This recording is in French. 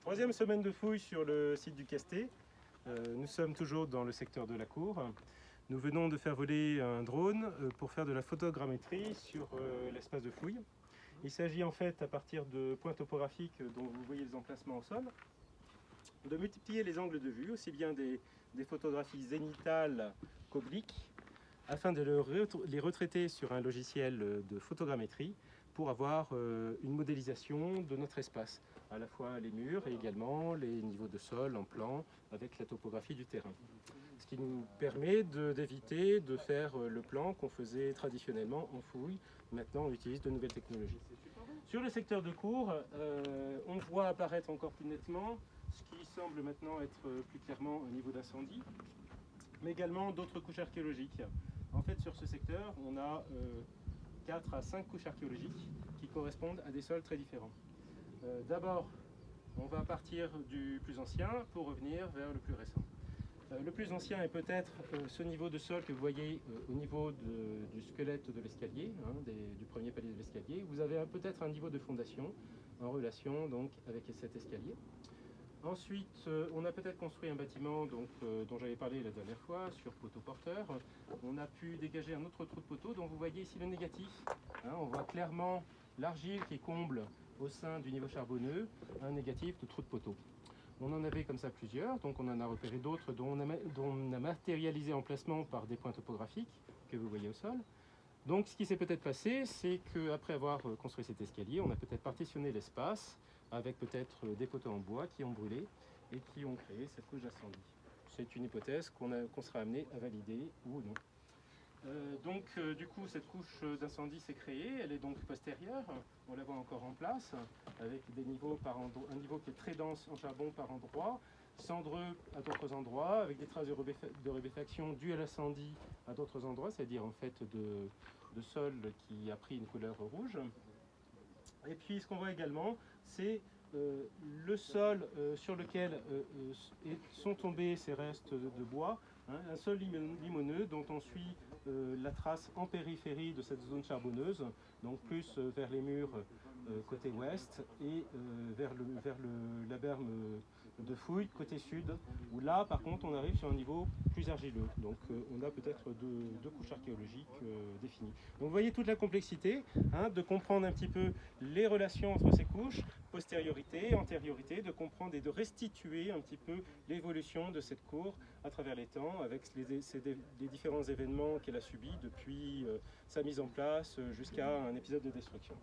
Troisième semaine de fouilles sur le site du Castet. Nous sommes toujours dans le secteur de la cour. Nous venons de faire voler un drone pour faire de la photogrammétrie sur l'espace de fouille. Il s'agit en fait, à partir de points topographiques dont vous voyez les emplacements au sol, de multiplier les angles de vue, aussi bien des photographies zénitales qu'obliques, afin de les retraiter sur un logiciel de photogrammétrie pour avoir une modélisation de notre espace, à la fois les murs et également les niveaux de sol en plan avec la topographie du terrain. Ce qui nous permet d'éviter de faire le plan qu'on faisait traditionnellement en fouille. Maintenant, on utilise de nouvelles technologies. Sur le secteur de cour, on voit apparaître encore plus nettement ce qui semble maintenant être plus clairement un niveau d'incendie, mais également d'autres couches archéologiques. En fait, sur ce secteur, on a 4 à 5 couches archéologiques qui correspondent à des sols très différents. D'abord, on va partir du plus ancien pour revenir vers le plus récent. Le plus ancien est peut-être ce niveau de sol que vous voyez au niveau du squelette de l'escalier, du premier palier de l'escalier. Vous avez peut-être un niveau de fondation en relation donc, avec cet escalier. Ensuite, on a peut-être construit un bâtiment dont j'avais parlé la dernière fois, sur poteau porteur. On a pu dégager un autre trou de poteau dont vous voyez ici le négatif. On voit clairement l'argile qui comble au sein du niveau charbonneux un négatif de trou de poteau. On en avait comme ça plusieurs, donc on en a repéré d'autres dont on a matérialisé l'emplacement par des points topographiques que vous voyez au sol. Donc ce qui s'est peut-être passé, c'est qu'après avoir construit cet escalier, on a peut-être partitionné l'espace avec peut-être des poteaux en bois qui ont brûlé et qui ont créé cette couche d'incendie. C'est une hypothèse qu'on sera amené à valider ou non. Du coup, cette couche d'incendie s'est créée, elle est donc postérieure, on la voit encore en place, avec des niveaux un niveau qui est très dense en charbon par endroit, cendreux à d'autres endroits, avec des traces de rébéfaction dues à l'incendie à d'autres endroits, c'est-à-dire en fait de sol qui a pris une couleur rouge. Et puis ce qu'on voit également, c'est le sol sur lequel sont tombés ces restes de bois, un sol limoneux dont on suit la trace en périphérie de cette zone charbonneuse, donc plus vers les murs côté ouest et vers la berme de fouille côté sud, où là par contre on arrive sur un niveau plus argileux, donc on a peut-être deux couches archéologiques définies. Donc vous voyez toute la complexité de comprendre un petit peu les relations entre ces couches, postériorité, antériorité, de comprendre et de restituer un petit peu l'évolution de cette cour à travers les temps, avec les différents événements qu'elle a subis depuis sa mise en place jusqu'à un épisode de destruction.